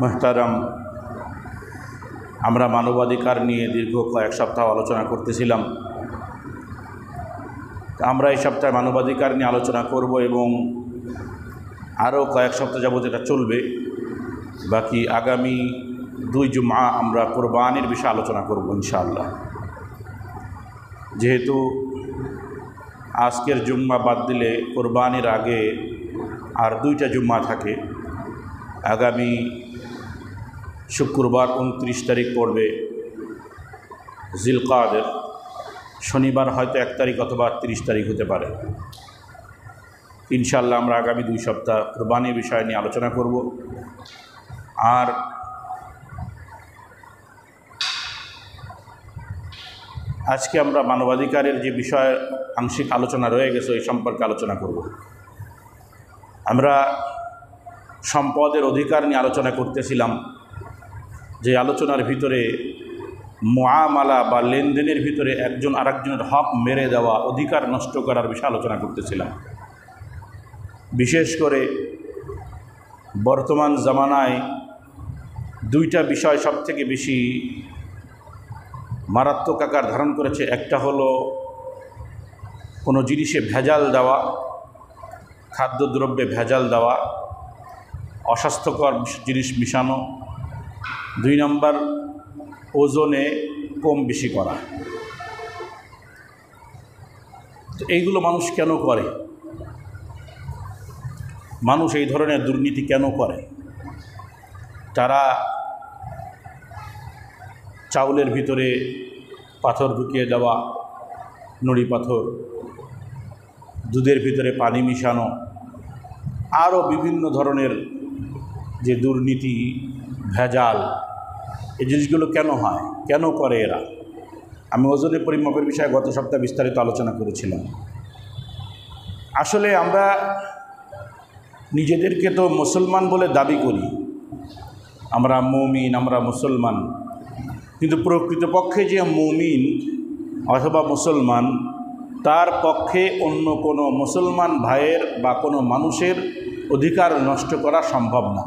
মুহতারাম, আমরা মানবাধিকার নিয়ে দীর্ঘ কয়েক সপ্তাহ আলোচনা করতেছিলাম। আমরা এই সপ্তাহে মানবাধিকার নিয়ে আলোচনা করব এবং আরও কয়েক সপ্তাহ যাবত এটা চলবে। বাকি আগামী 2 জুমা আমরা কোরবানির বিষয়ে আলোচনা করব ইনশাআল্লাহ। যেহেতু আজকের জুম্মা বাদ দিলে কোরবানির আগে আর 2টা জুম্মা থাকে। আগামী শুক্রবার 29 তারিখ পড়বে জিলকাদের, শনিবার হয়তো 1 তারিখ অথবা 30 তারিখ হতে পারে। ইনশাআল্লাহ আমরা আগামী 2 সপ্তাহ কোরবানির বিষয় নিয়ে আলোচনা করব। আর আজকে আমরা মানবাধিকারের যে বিষয় আংশিক আলোচনা রয়ে গেছে এই সম্পর্কে আলোচনা করব। আমরা সম্পদের অধিকার নিয়ে আলোচনা করতেছিলাম, যে আলোচনার ভিতরে মুআমালা বা লেনদেনের ভিতরে একজন আরেকজনের হক মেরে দেওয়া, অধিকার নষ্ট করার বিষয়ে আলোচনা করতেছিলাম। বিশেষ করে বর্তমান জামানায় 2টা বিষয় সবথেকে বেশি মারাত্মক আকার ধারণ করেছে। একটা হলো কোনো জিনিসে ভেজাল দেওয়া, খাদ্যদ্রব্যে ভেজাল দেওয়া, অস্বাস্থ্যকর জিনিস মিশানো। 2 নম্বর ওজনে কম বেশি করা। তো এইগুলো মানুষ কেন করে? মানুষ এই ধরনের দুর্নীতি কেন করে? তারা চাউলের ভিতরে পাথর ঢুকিয়ে দেওয়া, নুড়ি পাথর, দুধের ভিতরে পানি মিশানো, আরও বিভিন্ন ধরনের যে দুর্নীতি, ভেজাল, এই জিনিসগুলো কেন হয়, কেন করে এরা? আমি ওজনের পরিমাপের বিষয়ে গত সপ্তাহে বিস্তারিত আলোচনা করেছিলাম। আসলে আমরা নিজেদেরকে তো মুসলমান বলে দাবি করি, আমরা মুমিন, আমরা মুসলমান, কিন্তু প্রকৃতপক্ষে যে মুমিন অথবা মুসলমান, তার পক্ষে অন্য কোনো মুসলমান ভাইয়ের বা কোনো মানুষের অধিকার নষ্ট করা সম্ভব না।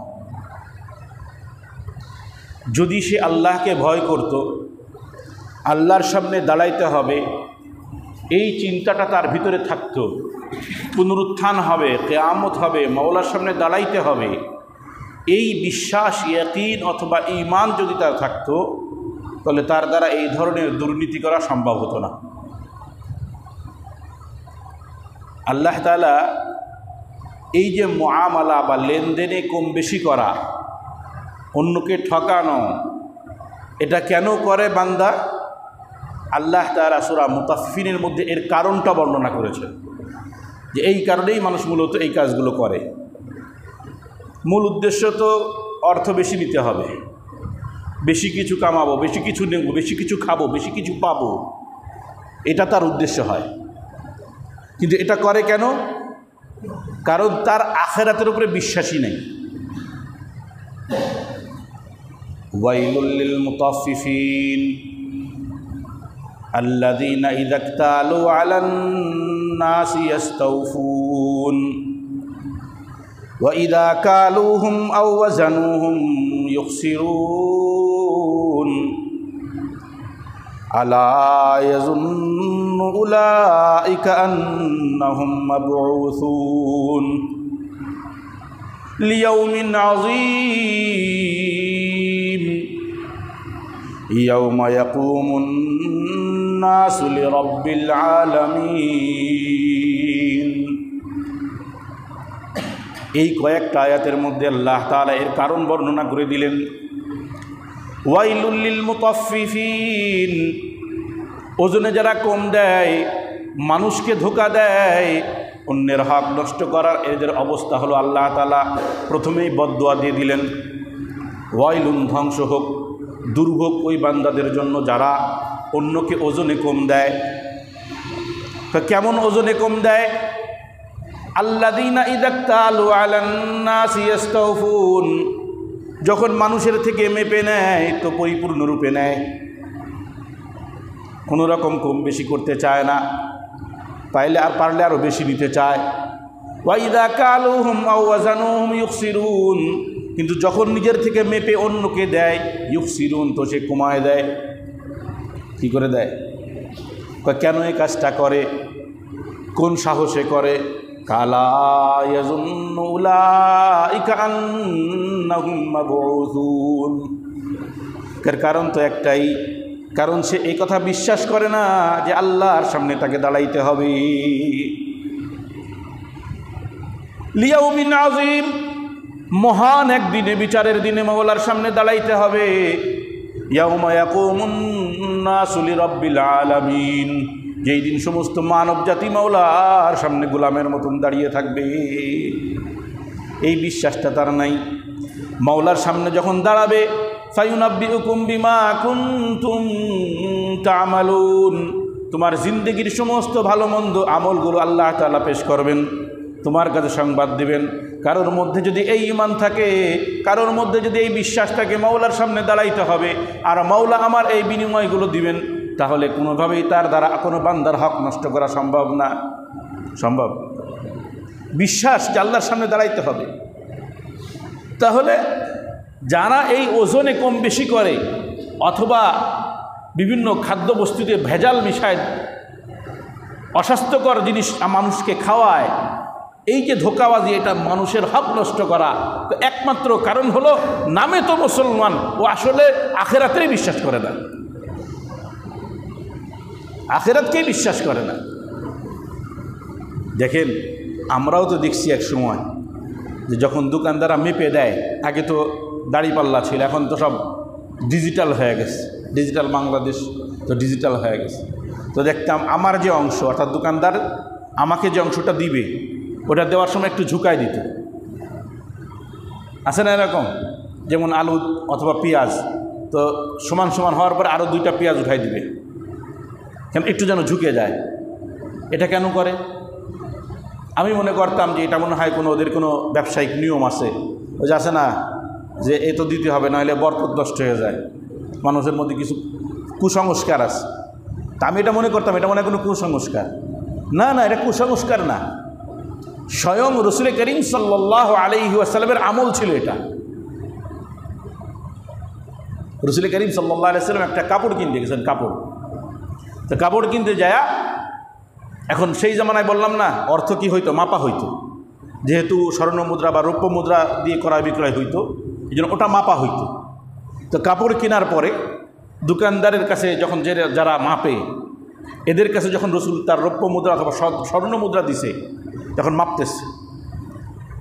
যদি সে আল্লাহকে ভয় করত, আল্লাহর সামনে দাঁড়াইতে হবে, এই চিন্তাটা তার ভিতরে থাকত, পুনরুত্থান হবে, কিয়ামত হবে, মাওলার সামনে দাঁড়াইতে হবে, এই বিশ্বাস, ইয়াকিন অথবা ঈমান যদি তার থাকতো, তাহলে তার দ্বারা এই ধরনের দুর্নীতি করা সম্ভব হতো না। আল্লাহ তাআলা এই যে মুআমালা বা লেনদেনে কম বেশি করা, অন্যকে ঠকানো, এটা কেন করে বান্দা? আল্লাহ তাআলা সূরা মুতাফফিনের মধ্যে এর কারণটা বর্ণনা করেছেন, যে এই কারণেই মানুষ মূলত এই কাজগুলো করে। মূল উদ্দেশ্য তো অর্থ বেশি নিতে হবে, বেশি কিছু কামাবো, বেশি কিছু নেব, বেশি কিছু খাবো, বেশি কিছু পাবো, এটা তার উদ্দেশ্য হয়। কিন্তু এটা করে কেন? কারণ তার আখিরাতের উপরে বিশ্বাসই নেই। ওয়াইলুল লিল মুতাফফিফিন আল্লাযীনা ইযা ইকতালু আলান নাসি ইস্তাওফুন ওয়া ইযা কালুহুম আও ওয়াজানুহুম ইউখসিরুন আলা ইয়াযুন্নু উলাইকা আন্নাহুম মাবউসুন লিয়াউমিন আযীম ইয়াওমা ইয়াকুমুন নাসু লিরাব্বিল আলামিন। এই কয়েকটা আয়াতের মধ্যে আল্লাহ তাআলা এর কারণ বর্ণনা করে দিলেন। ওয়াইলুল লিল মুতাফফিফিন, ওজনে যারা কম দেয়, মানুষকে ধোঁকা দেয়, অন্যের হক নষ্ট করার এদের অবস্থা হলো, আল্লাহ তাআলা প্রথমেই বদদুয়া দিয়ে দিলেন, ওয়াইলুন, ধ্বংস হোক, দুর্ভোগ ওই বান্দাদের জন্য যারা অন্যকে ওজনে কম দেয়। তো কেমন ওজনে কম দেয়? আল্লাযীনা ইযা ইকতালু আলান নাসি ইস্তাওফুন, যখন মানুষের থেকে মেপে নেয় তো পরিপূর্ণরূপে নেয়, কোনো রকম কম বেশি করতে চায় না, পারলে আরও বেশি নিতে চায়। ওয়া ইযা কালুহুম আও ওয়াজানুহুম ইউখসিরুন, কিন্তু যখন নিজের থেকে মেপে অন্যকে দেয় ইউফসিরুন, তো সে কমায় দেয়। কি করে দেয়? কেন এই কাজটা করে, কোন সাহসে করে? কালা ইয়াজুন্নু উলাইকা আন্নাহুম মাবউসুন। এর কারণ তো একটাই, কারণ সে এই কথা বিশ্বাস করে না যে আল্লাহর সামনে তাকে দাঁড়াইতে হবে। লিয়াউমিন আযীম, মহান একদিনে, বিচারের দিনে মাওলার সামনে দাঁড়াইতে হবে। ইয়াউমা ইয়াকুমুন নাসু লিরাব্বিল আলামিন, যেই দিন সমস্ত মানব জাতি মাওলার সামনে গোলামের মতন দাঁড়িয়ে থাকবে। এই বিশ্বাসটা তার নাই। মাওলার সামনে যখন দাঁড়াবে, ফায়ুনাব্বিউকুম বিমা কুনতুম তা'মালুন, তোমার জিন্দেগির সমস্ত ভালো মন্দ আমলগুলো আল্লাহ তাআলা পেশ করবেন, তোমার কাছে সংবাদ দিবেন। কারোর মধ্যে যদি এই ঈমান থাকে, কারোর মধ্যে যদি এই বিশ্বাস থাকে মাওলার সামনে দাঁড়াইতে হবে আর মাওলা আমার এই বিনিময়গুলো দিবেন, তাহলে কোনোভাবেই তার দ্বারা কোনো বান্দার হক নষ্ট করা সম্ভব না। সম্ভব? বিশ্বাস যে আল্লাহর সামনে দাঁড়াইতে হবে। তাহলে যারা এই ওজনে কম বেশি করে অথবা বিভিন্ন খাদ্যবস্তুতে ভেজাল মিশায় অস্বাস্থ্যকর জিনিস মানুষকে খাওয়ায়, এই যে ধোঁকাবাজি, এটা মানুষের হক নষ্ট করা। তো একমাত্র কারণ হলো নামে তো মুসলমান, ও আসলে আখেরাতেই বিশ্বাস করে না, আখেরাতকেই বিশ্বাস করে না। দেখেন, আমরাও তো দেখছি এক সময় যে যখন দোকানদাররা মেপে দেয়, আগে তো দাড়িপাল্লা ছিল, এখন তো সব ডিজিটাল হয়ে গেছে, ডিজিটাল বাংলাদেশ তো ডিজিটাল হয়ে গেছে। তো দেখতাম আমার যে অংশ, অর্থাৎ দোকানদার আমাকে যে অংশটা দিবে ওটা দেওয়ার সময় একটু ঝুঁকাই দিত। আছে না এরকম? যেমন আলু অথবা পেঁয়াজ, তো সমান সমান হওয়ার পর আরও 2টা পেঁয়াজ উঠাই দিবে, কেন একটু যেন ঝুঁকে যায়। এটা কেন করে? আমি মনে করতাম যে এটা মনে হয় কোনো ওদের কোনো ব্যবসায়িক নিয়ম আছে, ওই যে আছে না যে এ তো দিতে হবে, নাহলে বরকত নষ্ট হয়ে যায়, মানুষের মধ্যে কিছু কুসংস্কার আছে। তা আমি এটা মনে করতাম এটা মনে হয় কোনো কুসংস্কার। না না, এটা কুসংস্কার না, স্বয়ং রসুল করিম সাল্লাল্লাহু আলাইহি ওয়াসাল্লামের আমল ছিল এটা। রসুল করিম সাল্লাল্লাহু আলাইহি ওয়াসাল্লাম একটা কাপড় কিনতে গেছেন, কাপড়, তো কাপড় কিনতে যায়, এখন সেই জামানায় বললাম না অর্থ কি হইতো, মাপা হইতো, যেহেতু স্বর্ণ মুদ্রা বা রৌপ্য মুদ্রা দিয়ে ক্রয় বিক্রয় হইতো, এই জন্য ওটা মাপা হইতো। তো কাপড় কেনার পরে দোকানদারের কাছে যখন যারা মাপে, এদের কাছে যখন রসুল তার রৌপ্য মুদ্রা অথবা স্বর্ণ মুদ্রা দিছে, তখন মাপতেছে,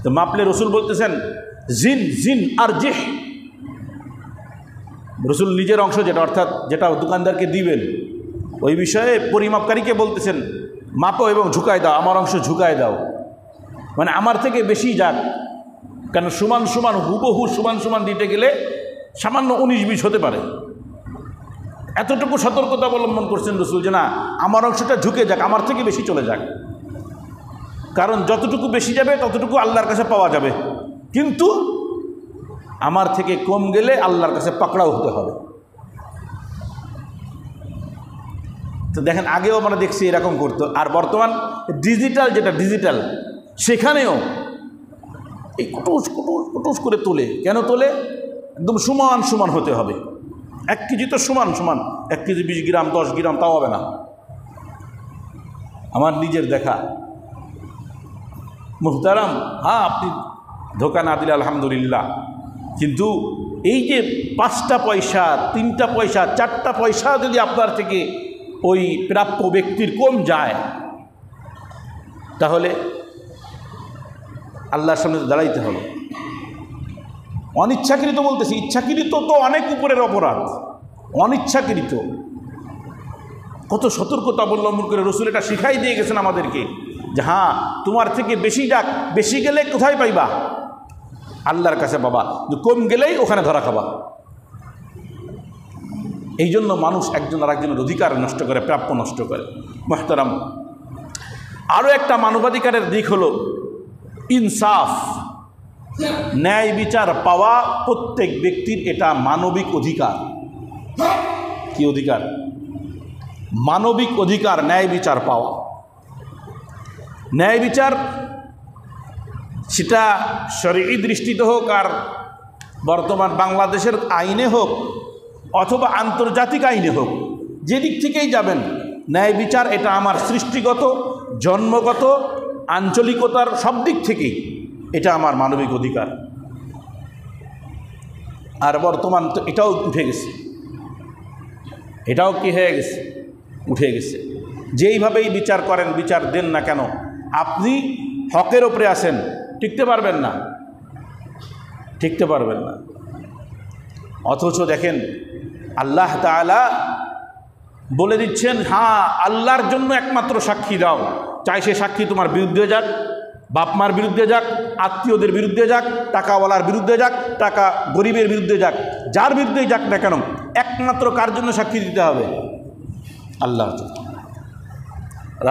তো মাপলে রসুল বলতেছেন জিন জিন আর জিহ। রসুল নিজের অংশ যেটা, অর্থাৎ যেটা দোকানদারকে দিবেন, ওই বিষয়ে পরিমাপকারীকে বলতেছেন মাপো এবং ঝুঁকায় দাও, আমার অংশ ঝুঁকায় দাও, মানে আমার থেকে বেশি যাক। কেন সমান সমান হুবহু সমান সমান দিতে গেলে সামান্য 19-20 হতে পারে। এতটুকু সতর্কতা অবলম্বন করছেন রসুল যে না, আমার অংশটা ঝুঁকে যাক, আমার থেকে বেশি চলে যাক, কারণ যতটুকু বেশি যাবে ততটুকু আল্লাহর কাছে পাওয়া যাবে, কিন্তু আমার থেকে কম গেলে আল্লাহর কাছে পাকড়াও হতে হবে। তো দেখেন, আগেও আমরা দেখছি এরকম করতো, আর বর্তমান ডিজিটাল যেটা ডিজিটাল, সেখানেও এই কুটুস কুটুস কুটুস করে তোলে। কেন তোলে? একদম সমান সমান হতে হবে। 1 কেজি তো সমান সমান, 1 কেজি 20 গ্রাম 10 গ্রাম তাও হবে না। আমার নিজের দেখা। মুহতারাম, হ্যাঁ, আপনি ধোকা না দিলে আলহামদুলিল্লাহ, কিন্তু এই যে 5টা পয়সা 3টা পয়সা 4টা পয়সা যদি আপনার থেকে ওই প্রাপ্য ব্যক্তির কম যায়, তাহলে আল্লাহর সামনে দাঁড়াইতে হবে। অনিচ্ছাকৃত বলতেছি, ইচ্ছাকৃত তো অনেক উপরের অপরাধ। অনিচ্ছাকৃত কত সতর্কতা অবলম্বন করে রসুল এটা শিখাই দিয়ে গেছেন আমাদেরকে যে হ্যাঁ, তোমার থেকে বেশি যাক, বেশি গেলে কোথায় পাইবা? আল্লাহর কাছে পাবা, কম গেলেই ওখানে ধরা খাবা। এই জন্য মানুষ একজন আর একজনের অধিকার নষ্ট করে, প্রাপ্য নষ্ট করে। মুহতারাম, আরও একটা মানবাধিকারের দিক হলো ইনসাফ, ন্যায় বিচার পাওয়া প্রত্যেক ব্যক্তির এটা মানবিক অধিকার। কি অধিকার? মানবিক অধিকার, ন্যায় বিচার পাওয়া। ন্যায় বিচার সেটা শরঈ দৃষ্টিতে হোক আর বর্তমান বাংলাদেশের আইনে হোক অথবা আন্তর্জাতিক আইনে হোক, যেদিক থেকেই যাবেন, ন্যায় বিচার এটা আমার সৃষ্টিগত, জন্মগত, আঞ্চলিকতার সব দিক থেকেই এটা আমার মানবিক অধিকার। আর বর্তমান তো এটাও উঠে গেছে, এটাও কি হয়ে গেছে, উঠে গেছে। যেইভাবেই বিচার করেন, বিচার দেন না কেন, আপনি হকের ওপরে আসেন, টিকতে পারবেন না, টিকতে পারবেন না। অথচ দেখেন আল্লাহ তাআলা বলে দিচ্ছেন, হ্যাঁ আল্লাহর জন্য একমাত্র সাক্ষী দাও, চাই সে সাক্ষী তোমার বিরুদ্ধে যাক, বাপমার বিরুদ্ধে যাক, আত্মীয়দের বিরুদ্ধে যাক, টাকাওয়ালার বিরুদ্ধে যাক, টাকা গরিবের বিরুদ্ধে যাক, যার বিরুদ্ধেই যাক না কেন, একমাত্র কার জন্য সাক্ষী দিতে হবে? আল্লাহর জন্য।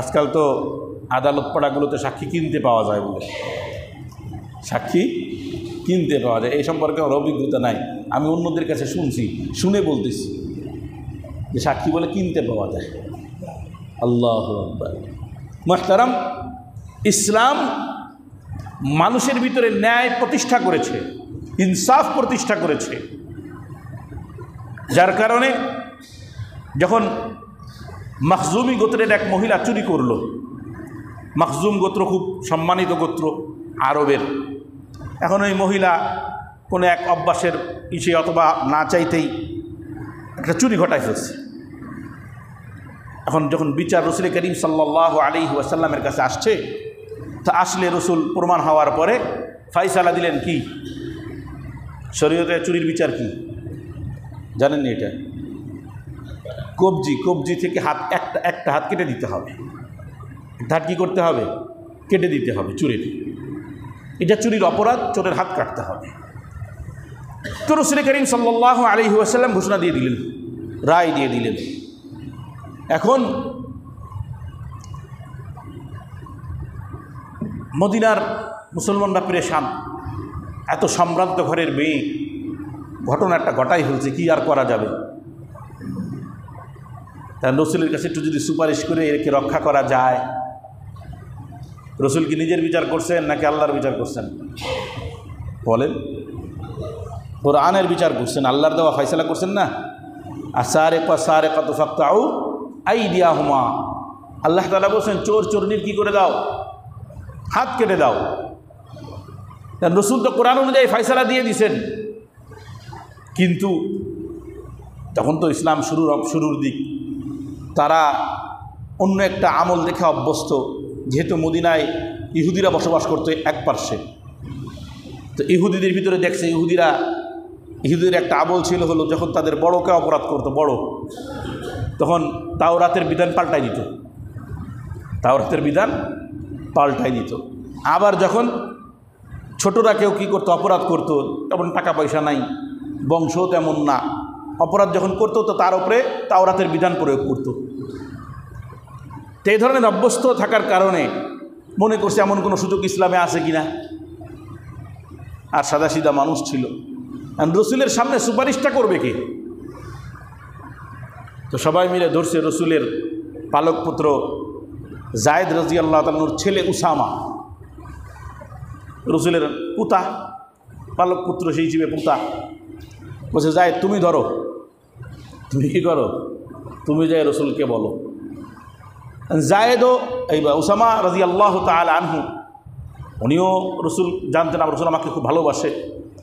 আজকাল তো আদালত পাড়াগুলোতে সাক্ষী কিনতে পাওয়া যায় বলে, সাক্ষী কিনতে পাওয়া যায়। এই সম্পর্কে আমার অভিজ্ঞতা নাই, আমি অন্যদের কাছে শুনছি, শুনে বলতেছি যে সাক্ষী বলে কিনতে পাওয়া যায়। আল্লাহু আকবার। মুহতারাম, ইসলাম মানুষের ভিতরে ন্যায় প্রতিষ্ঠা করেছে, ইনসাফ প্রতিষ্ঠা করেছে, যার কারণে যখন মখজুমি গোত্রের এক মহিলা চুরি করল, মখজুম গোত্র খুব সম্মানিত গোত্র আরবের, এখন ওই মহিলা কোনো এক অভ্যাসের ইসে অথবা না চাইতেই একটা চুরি ঘটাই ফেলছে। এখন যখন বিচার রসুল করিম সাল্লাল্লাহু আলাইহি ওয়াসাল্লামের কাছে আসছে, তা আসলে রসুল প্রমাণ হওয়ার পরে ফাইসালা দিলেন কি? শরীয়তে চুরির বিচার কি জানেন? এটা কবজি, কবজি থেকে হাত একটা হাত কেটে দিতে হবে। একটা হাত কী করতে হবে? কেটে দিতে হবে চুরির। এটা চুরির অপরাধ, চোরের হাত কাটতে হবে। তো রসুল করিম সাল্লাল্লাহু আলাইহি ওয়াসাল্লাম ঘোষণা দিয়ে দিলেন, রায় দিয়ে দিলেন। এখন মদিনার মুসলমানরা পেরেশান, এত সম্ভ্রান্ত ঘরের মেয়ে, ঘটনা একটা ঘটাই হয়েছে, কি আর করা যাবে? তাই রসুলের কাছে একটু যদি সুপারিশ করে একে রক্ষা করা যায়। রসুল কি নিজের বিচার করছেন নাকি আল্লাহর বিচার করছেন? বলেন। কোরআনের বিচার করছেন, আল্লাহর দেওয়া ফয়সালা করছেন না। আসারিকু সারিকাতু ফাকতাউ আইদিয়াহুমা, আল্লাহ তাআলা বলছেন চোর চোরনির কি করে দাও? হাত কেটে দাও। রসুল তো কোরআন অনুযায়ী ফয়সালা দিয়ে দিয়েছেন, কিন্তু তখন তো ইসলাম শুরুর দিক, তারা অন্য একটা আমল দেখে অভ্যস্ত। যেহেতু মদিনায় ইহুদিরা বসবাস করতো এক পার্শ্বে, তো ইহুদিদের ভিতরে দেখছে ইহুদিদের একটা আমল ছিল, হলো যখন তাদের বড়কে অপরাধ করতো বড়, তখন তাওরাতের বিধান পাল্টাই দিত, তাওরাতের বিধান পাল্টাই দিত। আবার যখন ছোটরা কেউ কী করতো, অপরাধ করতো, তেমন টাকা পয়সা নাই, বংশ তেমন না, অপরাধ যখন করতো তো তার উপরে তাওরাতের বিধান প্রয়োগ করতো। তো এই ধরনের অভ্যস্ত থাকার কারণে মনে করছে এমন কোনো সুযোগ ইসলামে আছে কিনা, আর সাদাসিধা মানুষ ছিল। রসুলের সামনে সুপারিশটা করবে কে? তো সবাই মিলে ধরছে রসুলের পালক পুত্র জায়েদ রাদিয়াল্লাহু তাআলার ছেলে উসামা, রসুলের পুতা, পালক পুত্র সেই হিসেবে পুতা। বলছে জায়েদ তুমি ধরো, তুমি কী করো, তুমি যাই রসুলকে বলো। জায়েদও উসামা রাদিয়াল্লাহু তাআলা আনহু, উনিও রসুল জানতেন, রসুল আমাকে খুব ভালোবাসে।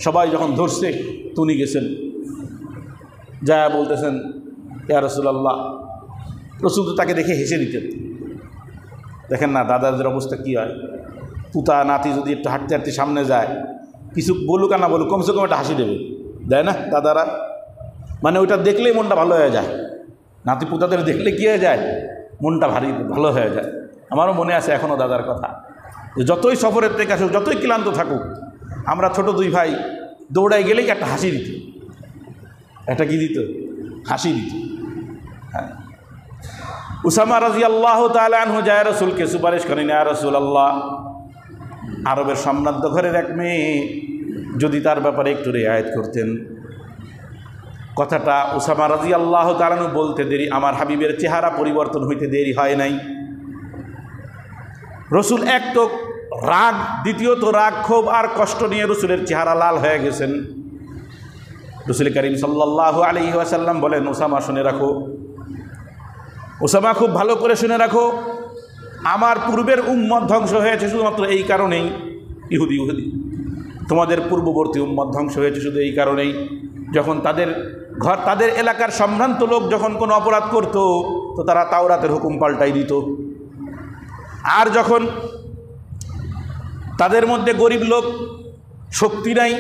সবাই যখন ধরছে তো উনি গেছেন, যা বলতেছেন ইয়া রাসূলুল্লাহ। রসুল তো তাকে দেখে হেসে দিতেন। দেখেন না দাদাদের অবস্থা কী হয়, পুতা নাতি যদি একটু হাঁটতে হাঁটতে সামনে যায়, কিছু বলুক আর না বলুক, কমসে কম একটা হাসি দেবে, দেয় না দাদারা? মানে ওইটা দেখলেই মনটা ভালো হয়ে যায়। নাতি পুতাদের দেখলে কী হয়ে যায়, মনটা ভালো হয়ে যায়। আমারও মনে আছে এখনও দাদার কথা, যতই সফরের থেকে আসুক, যতই ক্লান্ত থাকুক, আমরা ছোট দুই ভাই দৌড়াই গেলেই একটা হাসি দিত, একটা কি দিত, হাসি দিত। হ্যাঁ, উসামা রাদিয়াল্লাহু তাআলা আনহু যায় রসুলকে সুপারিশ করেন, ইয়া রাসূলুল্লাহ, আরবের সম্ভ্রান্ত ঘরের এক মেয়ে, যদি তার ব্যাপারে একটু রিয়ায়ত করতেন। কথাটা উসামা রাদিয়াল্লাহু তাআলা আনহু বলতে দেরি, আমার হাবিবের চেহারা পরিবর্তন হইতে দেরি হয় নাই। রসুল এক তো রাগ, দ্বিতীয়ত রাগ, ক্ষোভ আর কষ্ট নিয়ে রসুলের চেহারা লাল হয়ে গেছেন। রাসূল করিম সাল্লাল্লাহু আলাইহি ওয়াসাল্লাম বলেন, ওসামা শুনে রাখো, ওসামা খুব ভালো করে শুনে রাখো, আমার পূর্বের উম্মত ধ্বংস হয়েছে শুধুমাত্র এই কারণেই, ইহুদি তোমাদের পূর্ববর্তী উম্মত ধ্বংস হয়েছে শুধু এই কারণেই, যখন তাদের এলাকার সম্ভ্রান্ত লোক যখন কোনো অপরাধ করত তো তারা তাওরাতের হুকুম পাল্টাই দিত। আর যখন তাদের মধ্যে গরিব লোক, শক্তি নাই,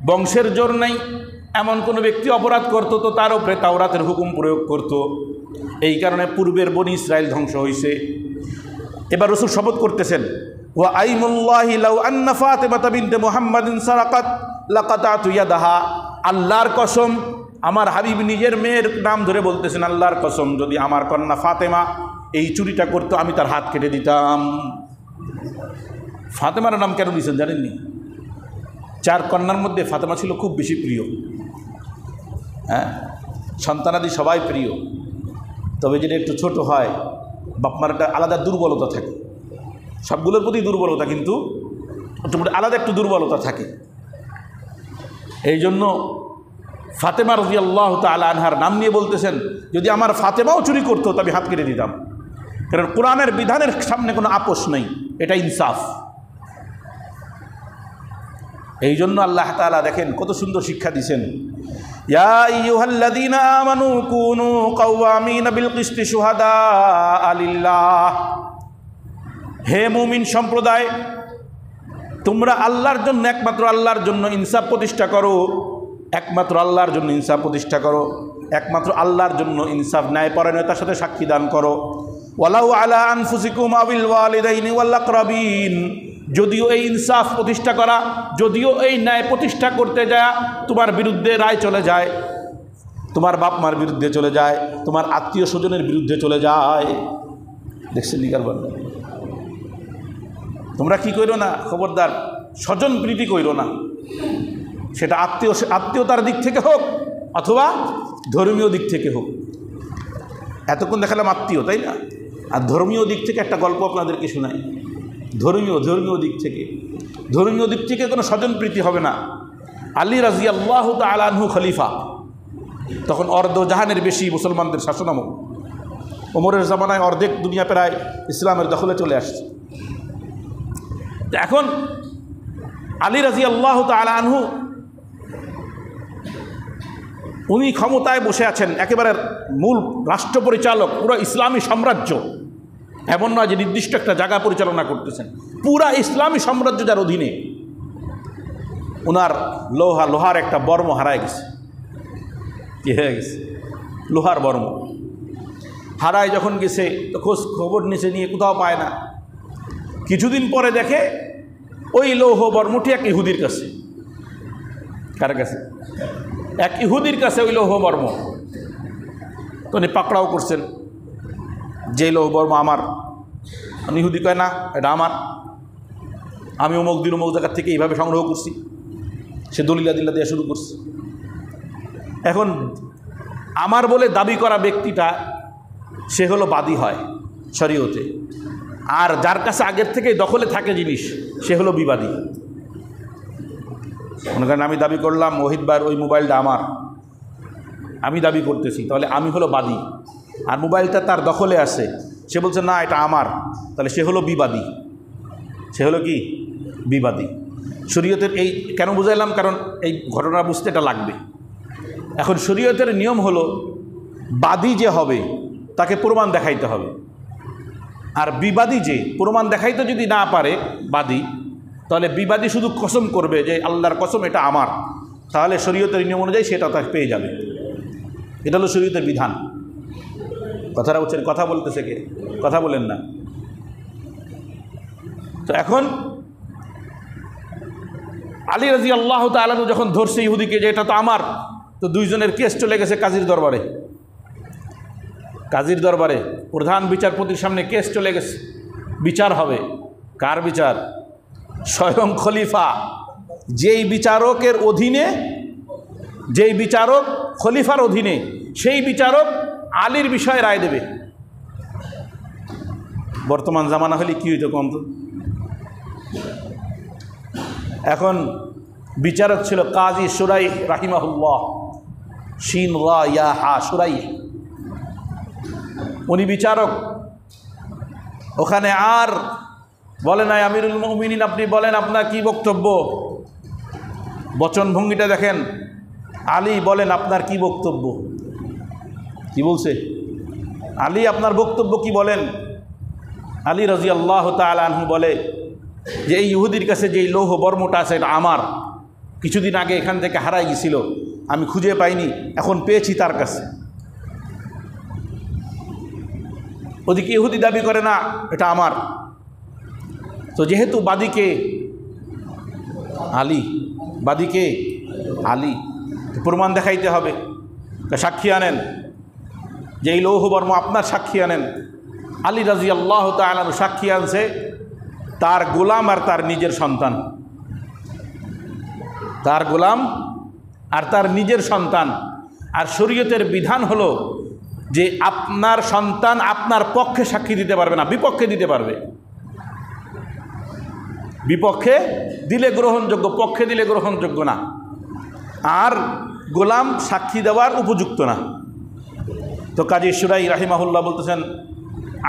বংশের জোর নাই, এমন কোনো ব্যক্তি অপরাধ করত তো তার উপরে তাওরাতের হুকুম প্রয়োগ করত। এই কারণে পূর্বের বনি ইসরায়েল ধ্বংস হয়েছে। এবার রাসূল শপথ করতেছেন, ওয়া আইমুল্লাহি লাউ আন্না ফাতিমাতা বিনতে মুহাম্মাদিন সারাকাত লাকাতাতু ইয়াদাহা, আল্লাহর কসম, আমার হাবিব নিজের মেয়ের নাম ধরে বলতেছেন, আল্লাহর কসম, যদি আমার কন্যা ফাতেমা এই চুরিটা করতো আমি তার হাত কেটে দিতাম। ফাতেমার নাম কেন দিয়েছেন জানেননি? 4 কন্যার মধ্যে ফাতেমা ছিল খুব বেশি প্রিয়। হ্যাঁ, সন্তানাদি সবাই প্রিয়, তবে যেটা একটু ছোট হয় বাপমার একটা আলাদা দুর্বলতা থাকে, সবগুলোর প্রতি দুর্বলতা, কিন্তু আলাদা একটু দুর্বলতা থাকে। এই জন্য ফাতেমা রাদিয়াল্লাহু তাআলা আনহার নাম নিয়ে বলতেছেন, যদি আমার ফাতেমাও চুরি করতো তবে হাত কেটে দিতাম, কারণ কোরআনের বিধানের সামনে কোনো আপোষ নেই, এটা ইনসাফ। এই জন্য আল্লাহ তাআলা দেখেন কত সুন্দর শিক্ষা দিয়েছেন, ইয়া আইয়ুহাল্লাযীনা আমানু কুনু কাওয়ামিনা বিল কিসতি শুহাদাআ লিল্লাহ, হে মুমিন সম্প্রদায়, তোমরা আল্লাহর জন্য, একমাত্র আল্লাহর জন্য ইনসাফ প্রতিষ্ঠা করো, একমাত্র আল্লাহর জন্য ইনসাফ প্রতিষ্ঠা করো, একমাত্র আল্লাহর জন্য ইনসাফ ন্যায়পরায়ণতার সাথে সাক্ষী দান করো। ওয়ালাউ আলা আনফুসিকুম আবিল ওয়ালিদাইনি ওয়াল আকরাবিন, যদিও এই ইনসাফ প্রতিষ্ঠা করা, যদিও এই ন্যায় প্রতিষ্ঠা করতে যায় তোমার বিরুদ্ধে রায় চলে যায়, তোমার বাপ মার বিরুদ্ধে চলে যায়, তোমার আত্মীয় স্বজনের বিরুদ্ধে চলে যায়, দেখছেন নিকার বন্ধ, তোমরা কি করো না, খবরদার স্বজন প্রীতি করো না, সেটা আত্মীয়তার দিক থেকে হোক অথবা ধর্মীয় দিক থেকে হোক। এতক্ষণ দেখালাম আত্মীয়, তাই না? আর ধর্মীয় দিক থেকে একটা গল্প আপনাদেরকে শোনাই। ধর্মীয় দিক থেকে কোনো স্বজন প্রীতি হবে না। আলী রাদিয়াল্লাহু তাআলা আনহু খলিফা, তখন জাহানের বেশি মুসলমানদের শাসনামল, ওমরের জামানায় অর্ধেক দুনিয়া প্রায় ইসলামের দখলে চলে আসছে। এখন আলী রাদিয়াল্লাহু তাআলা আনহু উনি ক্ষমতায় বসে আছেন, একেবারে মূল রাষ্ট্র পরিচালক, পুরো ইসলামী সাম্রাজ্য, এমন নয় যে নির্দিষ্ট একটা জায়গা পরিচালনা করতেছেন, পুরা ইসলামী সাম্রাজ্য যার অধীনে। ওনার লোহার একটা বর্ম হারায় গেছে, কি হয়ে গেছে, লোহার বর্ম হারায় যখন গেছে তো খবর নিয়ে কোথাও পায় না। কিছুদিন পরে দেখে ওই লৌহ বর্মটি এক ইহুদির কাছে। কার কাছে? এক ইহুদির কাছে ওই লৌহ বর্ম। তো উনি পাকড়াও করছেন যে লৌহ বর্ম আমার। ইহুদি কয় না, এটা আমার, আমি অমুক দিন অমুক জায়গার থেকে এইভাবে সংগ্রহ করছি। সে দলিলা দিল্লা দেওয়া শুরু করছে। এখন আমার বলে দাবি করা ব্যক্তিটা সে হলো বাদী হয় শরীয়তে, আর যার কাছে আগের থেকে দখলে থাকে জিনিস সে হলো বিবাদী। মনে করেন আমি দাবি করলাম ওহিদ ভাইয়ের ওই মোবাইলটা আমার, আমি দাবি করতেছি, তাহলে আমি হলো বাদী, আর মোবাইলটা তার দখলে আছে, সে বলছে না এটা আমার, তাহলে সে হলো বিবাদী। সে হলো কি? বিবাদী। শরীয়তের এই কেন বুঝাইলাম, কারণ এই ঘটনা বুঝতে এটা লাগবে। এখন শরীয়তের নিয়ম হলো বাদী যে হবে তাকে প্রমাণ দেখাইতে হবে, আর বিবাদী যে প্রমাণ দেখাইতে যদি না পারে বাদী, তাহলে বিবাদী শুধু কসম করবে যে আল্লাহর কসম এটা আমার, তাহলে শরীয়তের নিয়ম অনুযায়ী সেটা তাকে পেয়ে যাবে। এটা হলো শরীয়তের বিধান। কথাটা বলছেন, কথা বলতেছে কে? কথা বলেন না। তো এখন আলী রাদিয়াল্লাহু তাআলা যখন ধরছে ইহুদিকে যে এটা তো আমার, তো দুইজনের কেস চলে গেছে কাজীর দরবারে। কাজীর দরবারে প্রধান বিচারপতির সামনে কেস চলে গেছে, বিচার হবে। কার বিচার? স্বয়ং খলিফা। যেই বিচারকের অধীনে, যেই বিচারক খলিফার অধীনে, সেই বিচারক আলীর বিষয়ে রায় দেবে। বর্তমান জামানা হলে কি হইতো কম তো? এখন বিচারক ছিল কাজী সুরাই রাহিমাহুল্লাহ। শিন রা ইয়া হা সুরাই, উনি বিচারক। ওখানে আর বলে নাই আমিরুল মুমিনিন আপনি বলেন আপনার কি বক্তব্য, বচনভঙ্গিটা দেখেন, আলী বলেন আপনার কি বক্তব্য। কি বলছে? আলী আপনার বক্তব্য কি বলেন? আলী রাদিয়াল্লাহু তাআলা আনহু বলে যে এই ইহুদির কাছে যেই লৌহ বর্মটা আছে এটা আমার, কিছুদিন আগে এখান থেকে হারাই গেছিল, আমি খুঁজে পাইনি, এখন পেয়েছি তার কাছে। ওদিকে ইহুদি দাবি করে না এটা আমার। তো যেহেতু বাদীকে আলী, বাদীকে আলী, প্রমাণ দেখাইতে হবে, সাক্ষী আনেন, যে এই লৌহবর্ম আপনার, সাক্ষী আনেন। আলী রাদিয়াল্লাহু তাআলা সাক্ষী আনছে তার গোলাম আর তার নিজের সন্তান, তার গোলাম আর তার নিজের সন্তান। আর শরীয়তের বিধান হলো যে আপনার সন্তান আপনার পক্ষে সাক্ষী দিতে পারবে না, বিপক্ষে দিতে পারবে। বিপক্ষে দিলে গ্রহণযোগ্য, পক্ষে দিলে গ্রহণযোগ্য না। আর গোলাম সাক্ষী দেওয়ার উপযুক্ত না। তো কাজী সুরাই রাহিমাহুল্লাহ বলতেছেন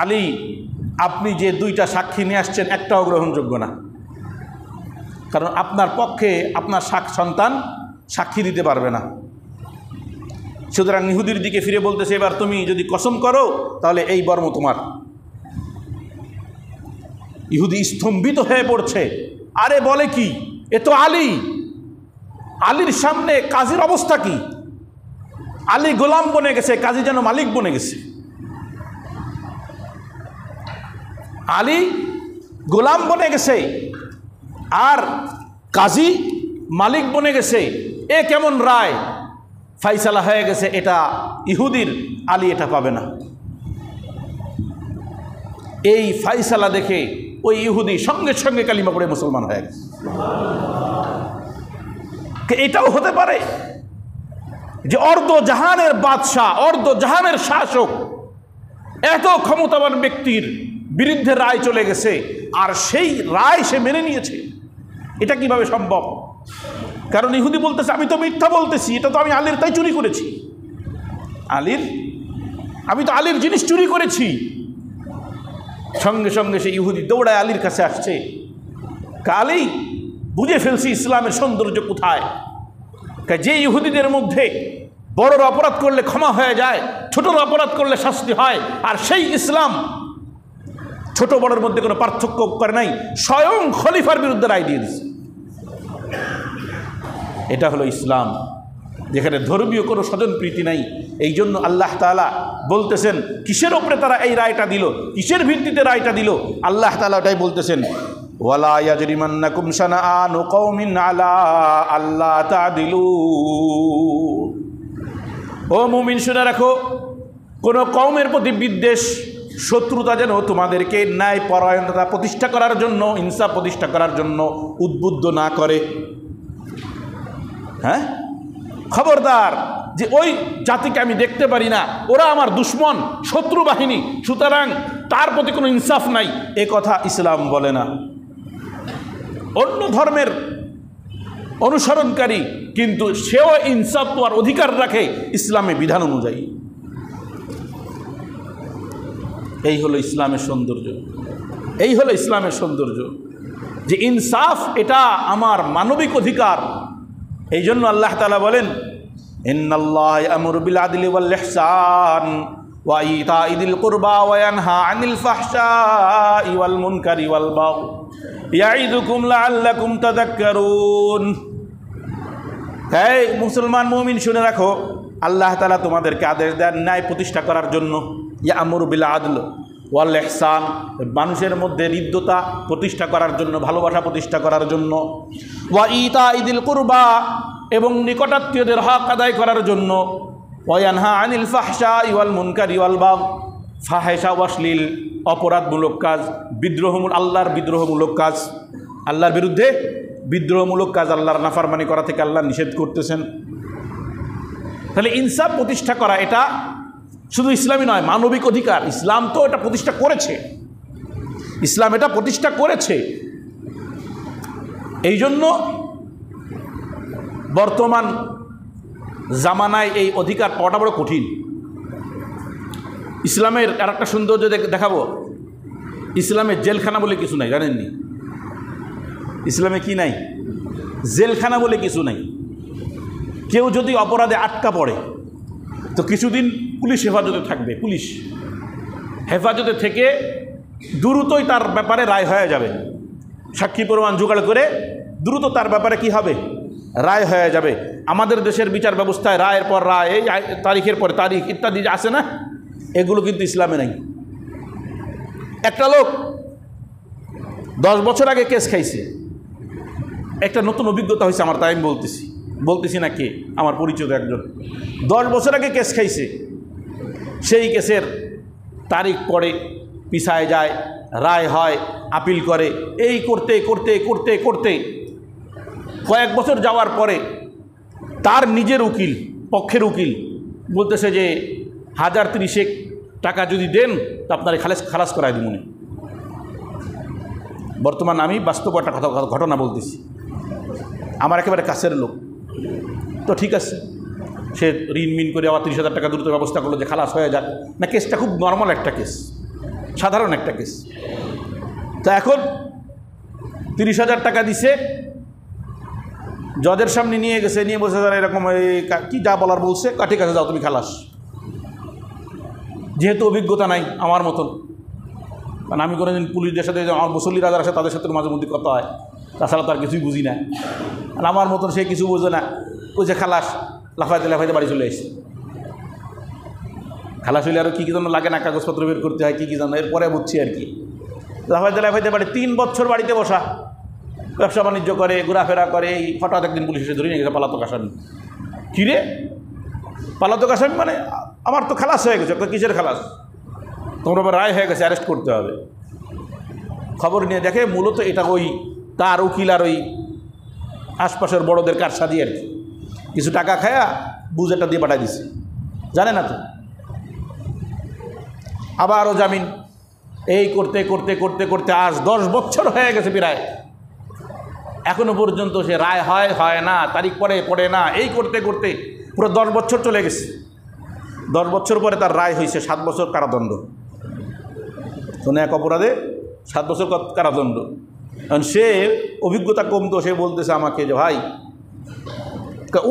আলী আপনি যে দুইটা সাক্ষী নিয়ে আসছেন একটাও গ্রহণযোগ্য না, কারণ আপনার পক্ষে আপনার সন্তান সাক্ষী দিতে পারবে না। সুতরাং ইহুদির দিকে ফিরে বলতেছে এবার তুমি যদি কসম করো তাহলে এই বর্ম তোমার। ইহুদি স্তম্ভিত হয়ে পড়ছে, আরে বলে কি, এ তো আলী, আলীর সামনে কাজীর অবস্থা কি? আলী গোলাম বনে গেছে, কাজী যেন মালিক বনে গেছে। আলী গোলাম বনে গেছে আর কাজী মালিক বনে গেছে, এ কেমন রায়? ফাইসালা হয়ে গেছে এটা ইহুদির, আলী এটা পাবে না। এই ফাইসালা দেখে ওই ইহুদি সঙ্গে সঙ্গে কালিমা পড়ে মুসলমান হয়ে গেছে। এটাও হতে পারে যে অর্ধ জাহানের বাদশাহ, অর্ধ জাহানের শাসক, এত ক্ষমতাবান ব্যক্তির বিরুদ্ধে রায় চলে গেছে আর সেই রায় সে মেনে নিয়েছে। এটা কিভাবে সম্ভব? কারণ ইহুদি বলতেছে আমি তো মিথ্যা বলতেছি, এটা তো আমি আলীর তাই চুরি করেছি, আলীর, আমি তো আলীর জিনিস চুরি করেছি। সঙ্গে সঙ্গে সে ইহুদি দৌড়ায় আলীর কাছে আসছে, আলী বুঝে ফেলছি ইসলামের সৌন্দর্য কোথায়। যে ইহুদিদের মধ্যে বড়র অপরাধ করলে ক্ষমা হয়ে যায়, ছোটর অপরাধ করলে শাস্তি হয়, আর সেই ইসলাম ছোট বড়ের মধ্যে কোনো পার্থক্য করে নাই, স্বয়ং খলিফার বিরুদ্ধে রায় দিয়ে দিচ্ছে। এটা হলো ইসলাম, যেখানে ধর্মীয় কোনো স্বজনপ্রীতি নাই। এই জন্য আল্লাহ তাআলা বলতেছেন কিসের ওপরে তারা এই রায়টা দিল, কিসের ভিত্তিতে রায়টা দিল, আল্লাহ তাআলা ওটাই বলতেছেন ওয়ালা ইয়াজরিমান্নাকুম শানাআনু কওমিন আলা আল্লা তা'দিলু। ও মুমিন শুনে রাখো, কোনো কওমের প্রতি বিদ্বেষ, শত্রুতা যেন তোমাদেরকে ন্যায় পরায়ণতা প্রতিষ্ঠা করার জন্য, ইনসাফ প্রতিষ্ঠা করার জন্য উদ্বুদ্ধ না করে। হ্যাঁ, খবরদার, যে ওই জাতিকে আমি দেখতে পারি না, ওরা আমার দুশ্মন, শত্রু বাহিনী, সুতরাং তার প্রতি কোনো ইনসাফ নাই, এ কথা ইসলাম বলে না। অন্য ধর্মের অনুসরণকারী কিন্তু সেও ইনসাফ পাওয়ার অধিকার রাখে ইসলামে বিধান অনুযায়ী। এই হলো ইসলামের সৌন্দর্য, এই হলো ইসলামের সৌন্দর্য, যে ইনসাফ এটা আমার মানবিক অধিকার। এই জন্য আল্লাহ তাআলা বলেন ইন্নাল্লাহা ইয়ামুরু বিল আদলি ওয়াল ইহসান ওয়া ইতা'i যিল কুরবা ওয়া ইয়ানহা আনিল ফাহশাই ওয়াল মুনকারি ওয়াল বাগই ইয়া'iদুকুম লাআল্লাকুম তাযাক্কারুন। হে মুসলমান মুমিন শুনে রাখো, আল্লাহ তাআলা তোমাদেরকে আদেশ দেন ন্যায় প্রতিষ্ঠা করার জন্য, ইয়ামুরু বিল আদল ওয়াল ইহসান, মানুষের মধ্যে হৃদ্যতা প্রতিষ্ঠা করার জন্য, ভালোবাসা প্রতিষ্ঠা করার জন্য, ওয়া ইতা'i যিল কুরবা, এবং নিকটাত্মীয়দের হক আদায় করার জন্য, ওয়া ইয়ানহা আনিল ফাহশাই ওয়াল মুনকারি ওয়াল বাগই, ফাহেশা অশ্লীল অপরাধমূলক কাজ, আল্লাহর বিদ্রোহমূলক কাজ, আল্লাহর বিরুদ্ধে বিদ্রোহমূলক কাজ, আল্লাহর নাফরমানি করা থেকে আল্লাহ নিষেধ করতেছেন। তাহলে ইনসাফ প্রতিষ্ঠা করা এটা শুধু ইসলামই নয়, মানবিক অধিকার। ইসলাম তো এটা প্রতিষ্ঠা করেছে, ইসলাম এটা প্রতিষ্ঠা করেছে। এই জন্য বর্তমান জামানায় এই অধিকার পাওয়াটা বড় কঠিন। ইসলামের আর একটা সৌন্দর্য দেখাবো, ইসলামে জেলখানা বলে কিছু নাই, জানেননি? ইসলামে কি নাই? জেলখানা বলে কিছু নাই। কেউ যদি অপরাধে আটকা পড়ে তো কিছুদিন পুলিশ হেফাজতে থাকবে, পুলিশ হেফাজতে থেকে দ্রুতই তার ব্যাপারে রায় হয়ে যাবে। সাক্ষী প্রমাণ জোগাড় করে দ্রুত তার ব্যাপারে কি হবে? রায় হয়ে যাবে। আমাদের দেশের বিচার ব্যবস্থায় রায়ের পর রায়, এই তারিখের পর তারিখ ইত্যাদি আছে না, এগুলো কিন্তু ইসলামে নাই। একটা লোক 10 বছর আগে কেস খাইছে, একটা নতুন অভিজ্ঞতা হয়েছে আমার, তাই আমি বলতেছি না কে, আমার পরিচিত একজন 10 বছর আগে কেস খাইছে। সেই কেসের তারিখ পড়ে, পিছায় যায়, রায় হয়, আপিল করে, এই করতে করতে করতে করতে কয়েক বছর যাওয়ার পরে তার নিজের উকিল, পক্ষের উকিল বলতেছে যে 1030 টাকা যদি দেন তো আপনার খালাস করায় দিব। বর্তমান আমি বাস্তব একটা ঘটনা বলতেছি, আমার একেবারে কাছের লোক। তো ঠিক আছে, সে ঋণ মিন করে আবার 30,000 টাকা দ্রুত ব্যবস্থা করলো যে খালাস হয়ে যাক না। কেসটা খুব নর্মাল একটা কেস, সাধারণ একটা কেস। তো এখন 30,000 টাকা দিছে, জজের সামনে নিয়ে গেছে, নিয়ে বসে এরকম কি যা বলার বলছে, ঠিক আছে যাও তুমি খালাস। যেহেতু অভিজ্ঞতা নাই আমার মতন, কারণ আমি কোনোদিন পুলিশদের সাথে, আমার মুসল্লি রাজার আছে তাদের সাথে মাঝে মধ্যে কথা হয়, তাছাড়া তার কিছুই বুঝি না। আর আমার মতন সে কিছু বোঝে না, ওই যে খালাস, লাফাইতে লাফাইতে বাড়ি চলে এসেছে। খালাস হইলে আরও কী যেন লাগে না, কাগজপত্র বের করতে হয়, কী জানো, এরপরে বুঝছি আর কি। লাফাইতে লাফাইতে বাড়ি 3 বছর বাড়িতে বসা, ব্যবসা বাণিজ্য করে, ঘোরাফেরা করে। এই হঠাৎ একদিন পুলিশ এসে ধরে নিয়ে গেছে পলাতক আসামি। কী রে পলাতক আসামি? মানে আমার তো খালাস হয়ে গেছে। কিসের খালাস? তোমরা রায় হয়ে গেছে, অ্যারেস্ট করতে হবে। খবর নিয়ে দেখে মূলত এটা ওই তার উকিল আর ওই আশপাশের বড়োদের কারসাদি আর কি, কিছু টাকা খায়া বুঝেটা দিয়ে পাঠাই দিছে, জানে না তো। আবারও জামিন, এই করতে করতে করতে করতে আজ 10 বছর হয়ে গেছে প্রায়, এখনো পর্যন্ত সে রায় হয় না, তারিখ পড়ে না, এই করতে করতে পুরো 10 বছর চলে গেছে। 10 বছর পরে তার রায় হয়েছে 7 বছর কারাদণ্ড। কোনো এক অপরাধে 7 বছর কারাদণ্ড। কারণ সে অভিজ্ঞতা কম, তো সে বলতেছে আমাকে যে ভাই,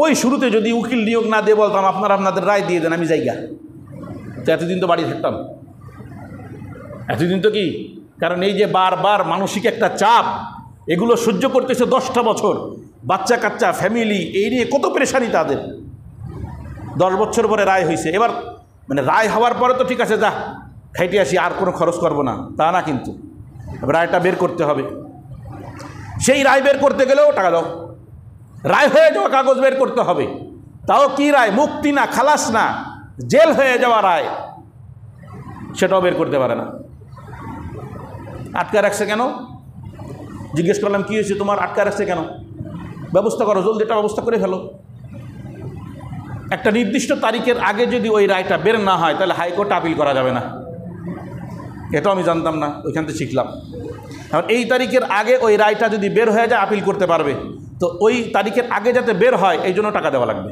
ওই শুরুতে যদি উকিল নিয়োগ না দিয়ে বলতাম আপনাদের রায় দিয়ে দেন, আমি জায়গা তো এতদিন তো বাড়ি থাকতাম। এতদিন তো কি, কারণ এই যে বারবার মানসিক একটা চাপ, এগুলো সহ্য করতেছে 10টা বছর, বাচ্চা কাচ্চা, ফ্যামিলি, এই নিয়ে কত পেরেশানি তাদের। 10 বছর পরে রায় হয়েছে। এবার মানে রায় হওয়ার পরে তো ঠিক আছে, যা খাইতে আসি, আর কোনো খরচ করবো না, তা না, কিন্তু রায়টা বের করতে হবে। সেই রায় বের করতে গেলেও টাকা দাও, রায় হয়ে যাওয়া কাগজ বের করতে হবে, তাও কি রায়? মুক্তি না, খালাস না, জেল হয়ে যাওয়া রায়, সেটাও বের করতে পারে না। আটকা রাখছে কেন? জিজ্ঞেস করলাম কী হয়েছে তোমার, আটকা রাখছে কেন? ব্যবস্থা করো, জলদি এটা ব্যবস্থা করে ফেলো। একটা নির্দিষ্ট তারিখের আগে যদি ওই রায়টা বের না হয় তাহলে হাইকোর্টে আপিল করা যাবে না। এটাও আমি জানতাম না, ওইখান থেকে শিখলাম। আর এই তারিখের আগে ওই রায়টা যদি বের হয়ে যায় আপিল করতে পারবে, তো ওই তারিখের আগে যাতে বের হয় এই জন্য টাকা দেওয়া লাগবে।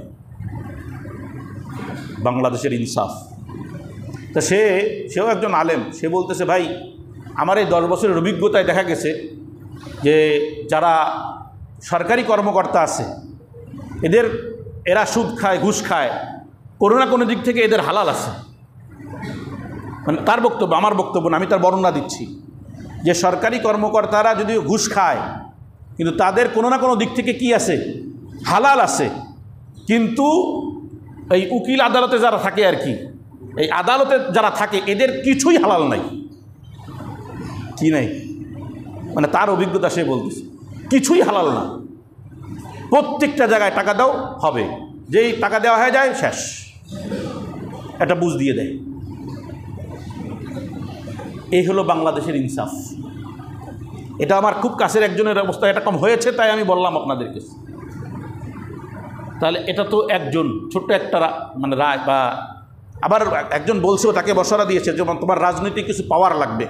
বাংলাদেশের ইনসাফ। তা সেও একজন আলেম, সে বলতেছে ভাই আমার এই 10 বছরের অভিজ্ঞতায় দেখা গেছে যে যারা সরকারি কর্মকর্তা আছে এরা সুদ খায়, ঘুষ খায়, কোনো না কোনো দিক থেকে এদের হালাল আছে। মানে তার বক্তব্য, আমার বক্তব্য না, আমি তার বর্ণনা দিচ্ছি যে সরকারি কর্মকর্তারা যদিও ঘুষ খায় কিন্তু তাদের কোনো না কোনো দিক থেকে কি আছে? হালাল আছে। কিন্তু এই উকিল আদালতে যারা থাকে আর কি, এই আদালতে যারা থাকে এদের কিছুই হালাল নাই। কি নাই? মানে তার অভিজ্ঞতা সে বলতেছে কিছুই হালাল না। প্রত্যেকটা জায়গায় টাকা দাও হবে, যেই টাকা দেওয়া হয়ে যায় শেষ, একটা বুঝ দিয়ে দেয়। এই হলো বাংলাদেশের ইনসাফ। এটা আমার খুব কাছের একজনের অবস্থা এটা কম হয়েছে, তাই আমি বললাম আপনাদেরকে। তাহলে এটা তো একজন ছোট্ট একটা মানে রায়, বা আবার একজন বলছেও, তাকে বসরা দিয়েছে যেমন তোমার রাজনৈতিক কিছু পাওয়ার লাগবে,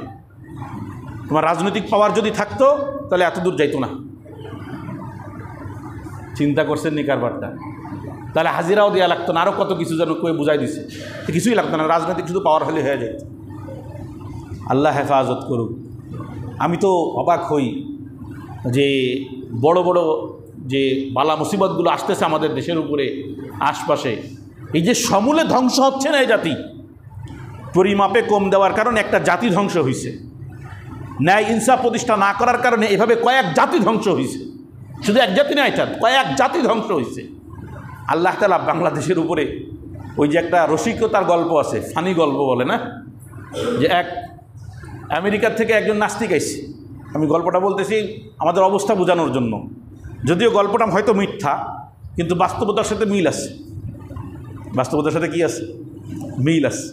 তোমার রাজনৈতিক পাওয়ার যদি থাকতো তাহলে এত দূর যাইতো না। চিন্তা করছেন নি কারবারটা? তাহলে হাজিরাও দেওয়া লাগতো না, আরও কত কিছু যেন কয়ে বুঝাই দিছে, কিছুই লাগতো না, রাজনৈতিক শুধু পাওয়ার হলে হয়ে যায়। আল্লাহ হেফাজত করুক। আমি তো অবাক হই যে বড় বড় যে বালা মুসিবতগুলো আসতেছে আমাদের দেশের উপরে আশপাশে, এই যে সমূলে ধ্বংস হচ্ছে না এই জাতি, পরিমাপে কম দেওয়ার কারণে একটা জাতি ধ্বংস হয়েছে, ন্যায় ইনসাফ প্রতিষ্ঠা না করার কারণে এভাবে কয়েক জাতি ধ্বংস হয়েছে, শুধু এক জাতি না, এটা কয়েক জাতি ধ্বংস হয়েছে। আল্লাহ তাআলা বাংলাদেশের উপরে ওই যে একটা রসিকতার গল্প আছে, ফানি গল্প বলে না, যে এক আমেরিকার থেকে একজন নাস্তিক আইছে। আমি গল্পটা বলতেছি আমাদের অবস্থা বোঝানোর জন্য, যদিও গল্পটা হয়তো মিথ্যা, কিন্তু বাস্তবতার সাথে মিল আছে। বাস্তবতার সাথে কি আছে? মিল আছে।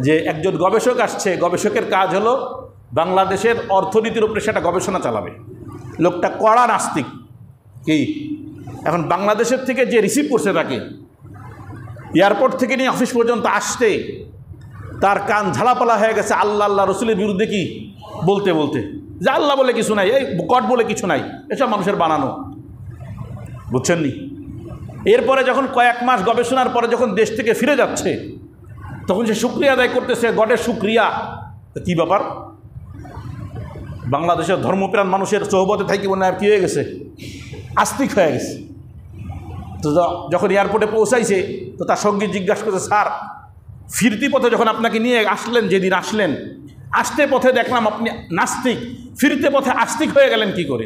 যে একজন গবেষক আসছে, গবেষকের কাজ হলো বাংলাদেশের অর্থনীতির উপরে সেটা গবেষণা চালাবে। লোকটা কড়া নাস্তিক। কি এখন বাংলাদেশের থেকে যে রিসিভ করছে তাকে এয়ারপোর্ট থেকে নিয়ে অফিস পর্যন্ত আসতে তার কান ঝালাপালা হয়ে গেছে আল্লাহ আল্লাহ রসুলের বিরুদ্ধে কি বলতে বলতে, যে আল্লাহ বলে কিছু নাই, এই গড বলে কিছু নাই, এসব মানুষের বানানো, বুঝছেন নি? এরপরে যখন কয়েক মাস গবেষণার পরে যখন দেশ থেকে ফিরে যাচ্ছে, তখন সে শুকরিয়া আদায় করতেছে, গডের শুকরিয়া। কী ব্যাপার? বাংলাদেশের ধর্মপ্রাণ মানুষের চৌহবতে থাকি মনে হয় কী হয়ে গেছে, আস্তিক হয়ে গেছে। তো যখন এয়ারপোর্টে পৌঁছাইছে তো তার সঙ্গে জিজ্ঞাসা করছে, স্যার ফিরতি পথে যখন আপনাকে নিয়ে আসলেন, যেদিন আসলেন, আসতে পথে দেখলাম আপনি নাস্তিক, ফিরতে পথে আস্তিক হয়ে গেলেন কি করে?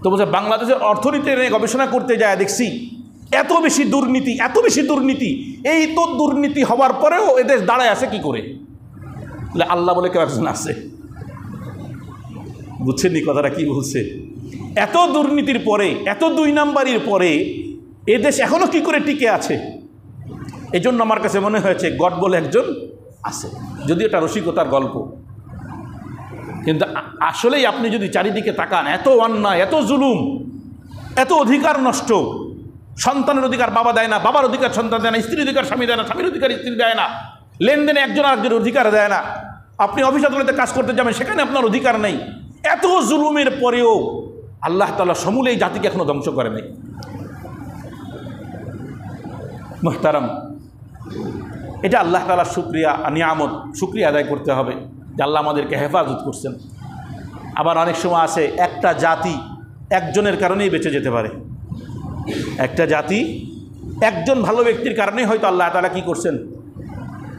তো বলছে বাংলাদেশের অর্থনীতি নিয়ে গবেষণা করতে যায় দেখছি এত বেশি দুর্নীতি, এত বেশি দুর্নীতি, এই তো দুর্নীতি হওয়ার পরেও এদেশ দাঁড়ায় আছে কি করে? বলে আল্লাহ বলে কেউ একজন আছে। বুঝছেন নি কথাটা কি বলছে? এত দুর্নীতির পরে, এত দুই নাম্বারির পরে এদেশ এখনো কি করে টিকে আছে? এই জন্য আমার কাছে মনে হয়েছে গড বলে একজন আছে, যদি এটা রসিকতার গল্প, কিন্তু আসলেই আপনি যদি চারিদিকে তাকান, এত অন্যায়, এত জুলুম, এত অধিকার নষ্ট, সন্তানের অধিকার বাবা দেয় না, বাবার অধিকার সন্তান দেয় না, স্ত্রীর অধিকার স্বামী দেয় না, স্বামীর অধিকার স্ত্রী দেয় না, লেনদেনে একজন আরেকজনের অধিকার দেয় না, আপনি অফিস আদালতে কাজ করতে যাবেন সেখানে আপনার অধিকার নেই। এত জুলুমের পরেও আল্লাহ তাআলা সমূলে এই জাতিকে এখনো ধ্বংস করে নাই। মুহতারাম, এটা আল্লাহ তাআলার শুকরিয়া, নিয়ামত, শুকরিয়া আদায় করতে হবে যে আল্লাহ আমাদেরকে হেফাজত করছেন। আবার অনেক সময় আছে একটা জাতি একজনের কারণেই বেঁচে যেতে পারে। একটা জাতি একজন ভালো ব্যক্তির কারণেই হয়তো আল্লাহ তাআলা কি করছেন,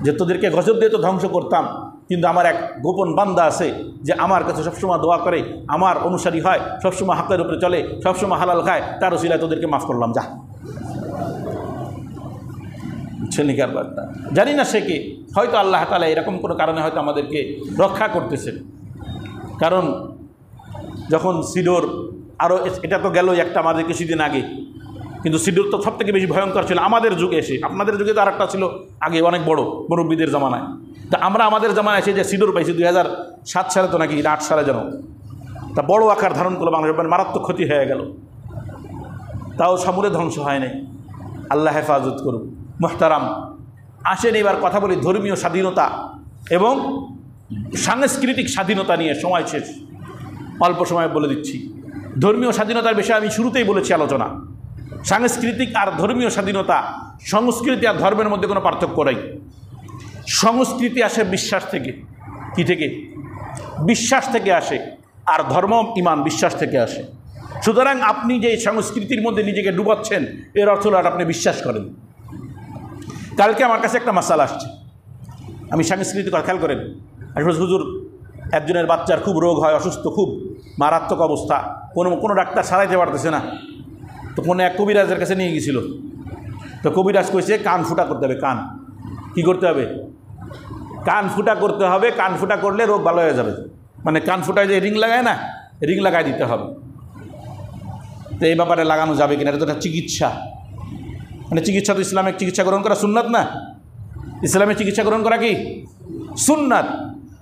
যে তোদেরকে গজব দিয়ে তো ধ্বংস করতাম, কিন্তু আমার এক গোপন বান্দা আছে যে আমার কাছে সবসময় দোয়া করে, আমার অনুসারী হয়, সবসময় হাতের উপরে চলে, সবসময় হালাল খায়, তার ওসিলায় তোদেরকে মাফ করলাম, যা। ছেনিকার বার্তা জানি না সে কে, হয়তো আল্লাহ তাআলা এরকম কোনো কারণে হয়তো আমাদেরকে রক্ষা করতেছেন। কারণ যখন সিডোর, আরও এটা তো গেল একটা আমাদের কিছুদিন আগে, কিন্তু সিডোর তো সব থেকে বেশি ভয়ঙ্কর ছিল আমাদের যুগে এসে। আপনাদের যুগে তো আরেকটা ছিল আগে, অনেক বড় মুরব্বীদের জামানায়। তা আমরা আমাদের জামানায় এসে যে সিডোর পাইছি 2007 সালে তো নাকি 8 সালে যেন, তা বড় আকার ধারণ করলো, বাংলাদেশের মারাত্মক ক্ষতি হয়ে গেল, তাও সমূলে ধ্বংস হয় নাই। আল্লাহ হেফাজত করুন। মুহতারাম, আসেন এবার কথা বলি ধর্মীয় স্বাধীনতা এবং সাংস্কৃতিক স্বাধীনতা নিয়ে। সময় শেষ, অল্প সময় বলে দিচ্ছি। ধর্মীয় স্বাধীনতার বিষয়ে আমি শুরুতেই বলেছি আলোচনা। সাংস্কৃতিক আর ধর্মীয় স্বাধীনতা, সংস্কৃতি আর ধর্মের মধ্যে কোনো পার্থক্য নেই। সংস্কৃতি আসে বিশ্বাস থেকে। কি থেকে? বিশ্বাস থেকে আসে। আর ধর্ম, ইমান, বিশ্বাস থেকে আসে। সুতরাং আপনি যে সংস্কৃতির মধ্যে নিজেকে ডুবাচ্ছেন, এর অর্থ হলো আপনি বিশ্বাস করেন। কালকে আমার কাছে একটা মাসালা আসছে, আমি সাংস্কৃতিক খেয়াল করেন, হুজুর একজনের বাচ্চার খুব রোগ হয়, অসুস্থ, খুব মারাত্মক অবস্থা, কোনো ডাক্তার সারাইতে পারতেছে না, তো কোনো এক কবিরাজের কাছে নিয়ে গিয়েছিল। তো কবিরাজ কইছে কান ফুটা করতে হবে। কান কি করতে হবে? কান ফুটা করতে হবে। কান ফুটা করলে রোগ ভালো হয়ে যাবে। মানে কান ফুটায় যে রিং লাগায় না, রিং লাগাই দিতে হবে। তো এই ব্যাপারে লাগানো যাবে কিনা, এটা তো একটা চিকিৎসা। মানে চিকিৎসা তো ইসলামিক চিকিৎসা গ্রহণ করা সুন্নাত না? ইসলামের চিকিৎসা গ্রহণ করা কি সুন্নাত?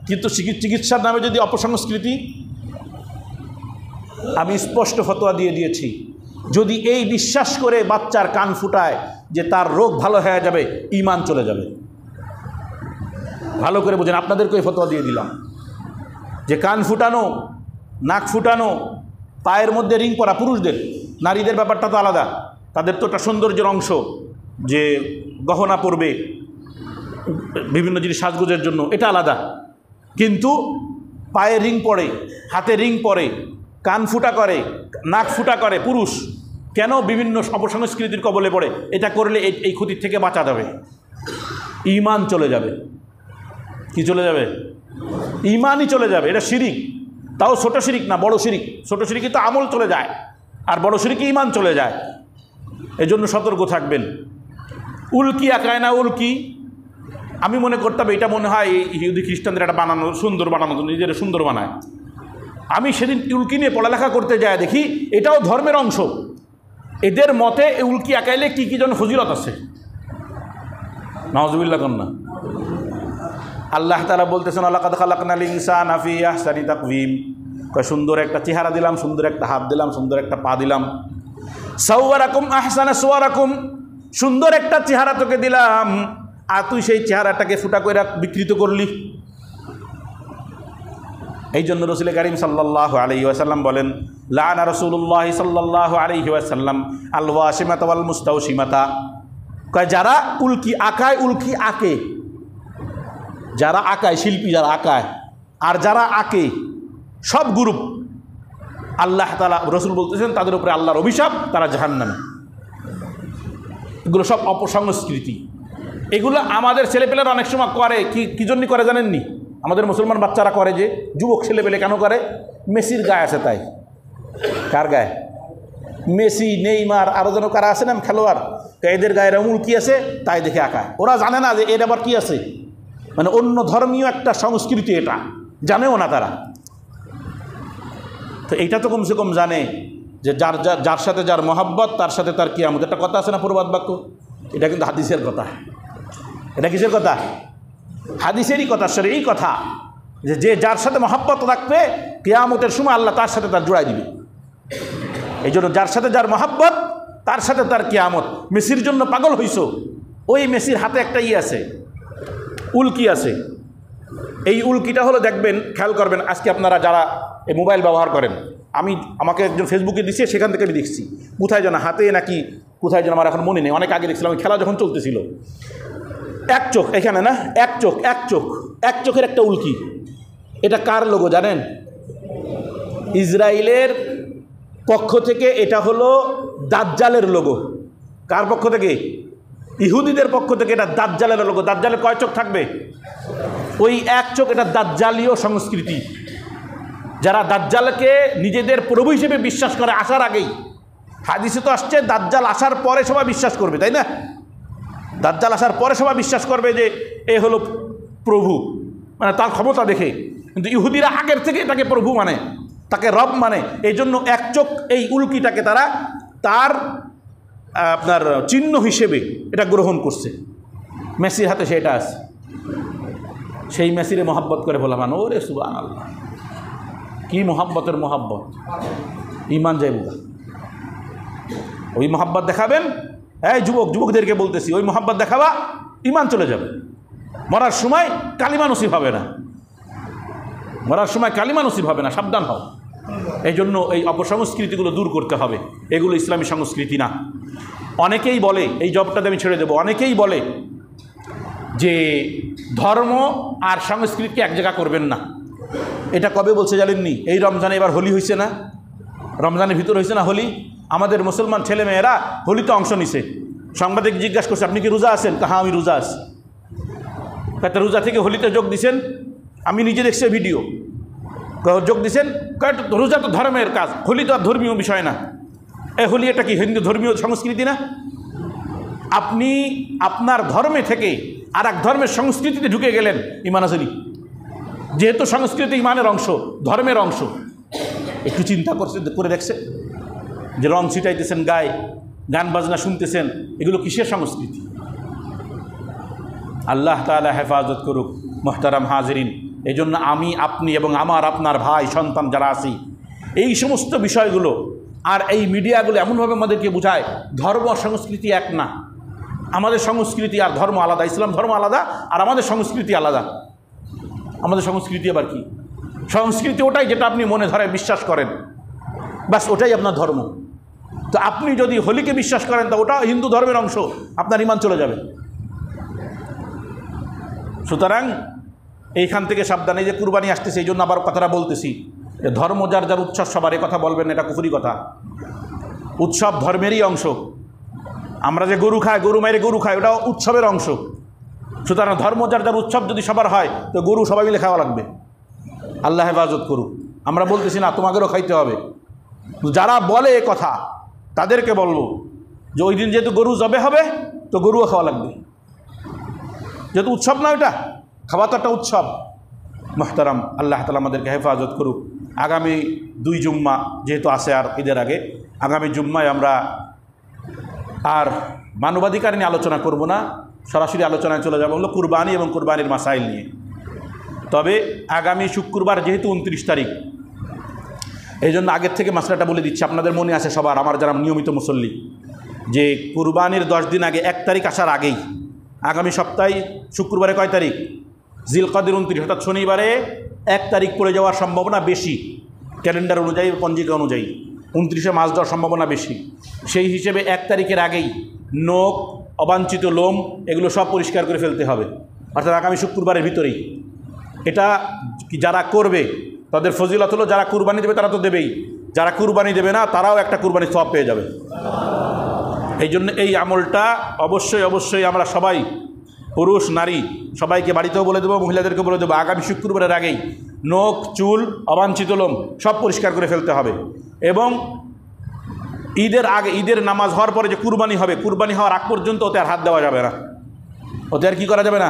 কিন্তু চিকিৎসার নামে যদি অপসংস্কৃতি, আমি স্পষ্ট ফতোয়া দিয়ে দিয়েছি, যদি এই বিশ্বাস করে বাচ্চার কান ফুটায় যে তার রোগ ভালো হয়ে যাবে, ঈমান চলে যাবে। ভালো করে বুঝেন, আপনাদেরকে এই ফতোয়া দিয়ে দিলাম যে কান ফুটানো, নাক ফুটানো, পায়ের মধ্যে রিং পরা পুরুষদের, নারীদের ব্যাপারটা তো আলাদা। তাদের তো একটা সৌন্দর্যের অংশ যে গহনা পরবে, বিভিন্ন জিনিস সাজগোজের জন্য, এটা আলাদা। কিন্তু পায়ে রিং পরে, হাতে রিং পরে, কান ফুটা করে, নাক ফুটা করে পুরুষ, কেন? বিভিন্ন অপসংস্কৃতির কবলে পড়ে। এটা করলে এই ক্ষতির থেকে বাঁচা যাবে, ঈমান চলে যাবে। কি চলে যাবে? ঈমানই চলে যাবে। এটা শিরিক, তাও ছোট শিরিক না, বড় শিরিক। ছোট শিরিকই তো আমল চলে যায়, আর বড় শিরিকে ঈমান চলে যায়। এজন্য সতর্ক থাকবেন। উল্কি আঁকায় না, উল্কি আমি মনে করতাম এটা মনে হয় ইহুদি খ্রিস্টানদের একটা বানানো, সুন্দর বানানো, নিজেরা সুন্দর বানায়। আমি সেদিন উল্কি নিয়ে পড়ালেখা করতে যাই, দেখি এটাও ধর্মের অংশ। এদের মতে এই উল্কি আঁকাইলে কী কী যেন ফজিলত আছে। নাউজুবিল্লাহ কন্যা। আল্লাহ তাআলা বলতেছেন, লাকাদ খালাকনাল ইনসানা ফি আহসানি তাকওয়িম। সুন্দর একটা চেহারা দিলাম, সুন্দর একটা হাত দিলাম, সুন্দর একটা পা দিলাম। সাওয়ারাকুম আহসানা সুওয়ারাকুম, সুন্দর একটা চেহারা তোকে দিলাম, আর তুই সেই চেহারাটাকে ফুটা করে বিকৃত করলি। এই জন্য রাসূল কারীম সাল্লাল্লাহু আলাইহি ওয়াসাল্লাম বলেন, লাআনা রাসূলুল্লাহ সাল্লাল্লাহু আলাইহি ওয়াসাল্লাম আল ওয়াসিমাতা ওয়াল মুস্তাওসিমাতা। যারা উল্কি আঁকায়, উল্কি আঁকে, যারা আঁকায়, শিল্পী যারা আঁকায় আর যারা আঁকে, সব গ্রুপ আল্লাহ তাআলা, রাসূল বলতেছেন তাদের উপরে আল্লাহর অভিশাপ, তারা জাহান্নামী। এগুলো সব অপসংস্কৃতি। এগুলো আমাদের ছেলেপেলেরা অনেক সময় করে। কি জন্য করে জানেননি? আমাদের মুসলমান বাচ্চারা করে, যে যুবক ছেলেপেলে কেন করে? মেসির গায়ে আছে তাই। কার গায়ে? মেসি, নেইমার, আরও যেন কারা আছে না খেলোয়াড়, এদের গায়ের উল্কি আছে তাই দেখে আঁকায়। ওরা জানে না যে এর আবার কি আছে, মানে অন্য ধর্মীয় একটা সংস্কৃতি, এটা জানেও না তারা। তো এইটা তো কমসে কম জানে যে যার সাথে যার মহাব্বত তার সাথে তার কিয়ামত। একটা কথা আছে না, প্রবাদ বাক্য, এটা কিন্তু হাদিসের কথা। এটা কিসের কথা? হাদিসেরই কথা, শরীয়ী কথা, যে যার সাথে মহাব্বত রাখবে কিয়ামতের সময় আল্লাহ তার সাথে তার জোড়াই দিবে। এই জন্য যার সাথে যার মহাব্বত তার সাথে তার কিয়ামত। মেসির জন্য পাগল হইছো, ওই মেসির হাতে একটা আছে, উল্কি আছে। এই উল্কিটা হলো, দেখবেন, খেয়াল করবেন, আজকে আপনারা যারা এই মোবাইল ব্যবহার করেন, আমাকে একজন ফেসবুকে দিছে, সেখান থেকে আমি দেখছি, কোথায় যেন হাতে নাকি কোথায় যেন, আমার এখন মনে নেই, অনেক আগে দেখছিলাম, খেলা যখন চলতেছিল। এক চোখ এখানে না, এক চোখের একটা উল্কি। এটা কার লোগো জানেন? ইসরায়েলের পক্ষ থেকে। এটা হলো দাজ্জালের লোগো। কার পক্ষ থেকে? ইহুদিদের পক্ষ থেকে। এটা দাজ্জালের লোগো। দাজ্জালের কয় চোখ থাকবে? ওই এক চোখ। এটা দাজ্জালীয় সংস্কৃতি। যারা দাজ্জালকে নিজেদের প্রভু হিসেবে বিশ্বাস করে আসার আগেই, হাদিসে তো আসছে দাজ্জাল আসার পরে সবাই বিশ্বাস করবে, তাই না? দাজ্জাল আসার পরে সবাই বিশ্বাস করবে যে এ হলো প্রভু, মানে তার ক্ষমতা দেখে। কিন্তু ইহুদিরা আগের থেকে তাকে প্রভু মানে, তাকে রব মানে। এই জন্য এক চোখ এই উল্কিটাকে তারা তার আপনার চিহ্ন হিসেবে এটা গ্রহণ করছে। মেসির হাতে সেটা আছে, সেই মেসিরে মহাব্বত করে বলা মানে, ওরে সুবহানাল্লাহ, কি মহাব্বতের মহাব্বত, ঈমান যাইবুগা। ওই মহাব্বত দেখাবেন, এই যুবকদেরকে বলতেছি, ওই মহাব্বত দেখাবা, ঈমান চলে যাবে। মরার সময় কালিমা নসিব হবে না, মরার সময় কালিমা নসিব হবে না, সাবধান হও। এই জন্য এই অপসংস্কৃতিগুলো দূর করতে হবে। এগুলো ইসলামী সংস্কৃতি না। অনেকেই বলে, এই জবটাতে আমি ছেড়ে দেবো, অনেকেই বলে যে ধর্ম আর সংস্কৃতিকে এক জায়গা করবেন না। এটা কবে বলছে জানেননি? এই রমজানে এবার হোলি হয়েছে না, রমজানের ভিতর হয়েছে না হোলি। আমাদের মুসলমান ছেলেমেয়েরা হোলিতে অংশ নিছে। সাংবাদিক জিজ্ঞাসা করছে, আপনি কি রোজা আছেন? হ্যাঁ, আমি রোজা আছি। একটা রোজা থেকে হোলিতে যোগ দিছেন? আমি নিজে দেখছি ভিডিও, যোগ দিছেন। রোজা তো ধর্মের কাজ, হোলি তো আর ধর্মীয় বিষয় না। এই হোলি এটা কি হিন্দু ধর্মীয় সংস্কৃতি না? আপনি আপনার ধর্মে থেকে আর এক ধর্মের সংস্কৃতিতে ঢুকে গেলেন, ঈমান আসেনি। যেহেতু সংস্কৃতি ঈমানের অংশ, ধর্মের অংশ। একটু চিন্তা করে দেখছে যে রং ছিটাইতেছেন গায়ে, গান বাজনা শুনতেছেন, এগুলো কিসের সংস্কৃতি? আল্লাহ তাআলা হেফাজত করুক। মুহতারাম হাজিরিন, এই জন্য আমি, আপনি এবং আপনার ভাই সন্তান যারা আছি, এই সমস্ত বিষয়গুলো আর এই মিডিয়াগুলো এমনভাবে আমাদেরকে বোঝায় ধর্ম সংস্কৃতি এক না। আমাদের সংস্কৃতি আর ধর্ম আলাদা, ইসলাম ধর্ম আলাদা আর আমাদের সংস্কৃতি আলাদা। আমাদের সংস্কৃতি আবার কি? সংস্কৃতি ওটাই যেটা আপনি মনে ধরে বিশ্বাস করেন, ব্যাস ওটাই আপনার ধর্ম। তো আপনি যদি হোলিকে বিশ্বাস করেন তো ওটা হিন্দু ধর্মের অংশ, আপনার ঈমান চলে যাবে। সুতরাং এইখান থেকে সাবধানে, যে কুরবানি আসতেছে এই জন্য আবার কথাটা বলতেছি, যে ধর্ম যার যার উৎসব সবার, এই কথা বলবেন না, এটা কুফরি কথা। উৎসব ধর্মেরই অংশ। আমরা যে গরু খাই, গরু মাইরে গরু খাই, ওটাও উৎসবের অংশ। সুতরাং ধর্ম যার যার উৎসব যদি সবার হয় তো গরু সবাই মিলে খাওয়া লাগবে। আল্লাহ হেফাজত করুক। আমরা বলতেছি না তোমাদেরও খাইতে হবে। যারা বলে এ কথা তাদেরকে বলবো যে ওই দিন যেহেতু গরু জবে হবে তো গরুও খাওয়া লাগবে, যেহেতু উৎসব না, ওইটা খাওয়া তো একটা উৎসব। মুহতারাম, আল্লাহ তাআলা আমাদেরকে হেফাজত করুক। আগামী 2 জুম্মা যেহেতু আছে আর ঈদের আগে, আগামী জুম্মায় আমরা আর মানবাধিকার নিয়ে আলোচনা করব না, সরাসরি আলোচনায় চলে যাবো হলো কুরবানি এবং কুরবানির মাসাইল নিয়ে। তবে আগামী শুক্রবার যেহেতু 29 তারিখ, এই জন্য আগের থেকে মাসলাটা বলে দিচ্ছি, আপনাদের মনে আছে সবার, আমার যারা নিয়মিত মুসল্লি, যে কুরবানির 10 দিন আগে 1 তারিখ আসার আগেই, আগামী সপ্তাহে শুক্রবারে কয় তারিখ, জিলকদের 29, অর্থাৎ শনিবারে 1 তারিখ পড়ে যাওয়ার সম্ভাবনা বেশি, ক্যালেন্ডার অনুযায়ী, পঞ্জিকা অনুযায়ী 29-এ মাস দেওয়ার সম্ভাবনা বেশি। সেই হিসেবে 1 তারিখের আগেই নখ, অবাঞ্ছিত লোম এগুলো সব পরিষ্কার করে ফেলতে হবে, অর্থাৎ আগামী শুক্রবারের ভিতরেই। এটা যারা করবে তাদের ফজিলত হলো, যারা কুরবানি দেবে তারা তো দেবেই, যারা কুরবানি দেবে না তারাও একটা কুরবানির সওয়াব পেয়ে যাবে। এই জন্য এই আমলটা অবশ্যই অবশ্যই আমরা সবাই, পুরুষ নারী সবাইকে বাড়িতেও বলে দেবো, মহিলাদেরকে বলে দেবো, আগামী শুক্রবারের আগেই নখ, চুল, অবাঞ্ছিত লোম সব পরিষ্কার করে ফেলতে হবে। এবং ঈদের আগে, ঈদের নামাজ হওয়ার পরে যে কুরবানি হবে, কুরবানি হওয়ার আগ পর্যন্ত ওতে আর হাত দেওয়া যাবে না, ওতে আর কী করা যাবে না,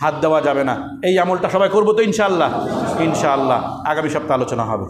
হাত দেওয়া যাবে না। এই আমলটা সবাই করবো তো ইনশাআল্লাহ? ইনশাআল্লাহ আগামী সপ্তাহে আলোচনা হবে।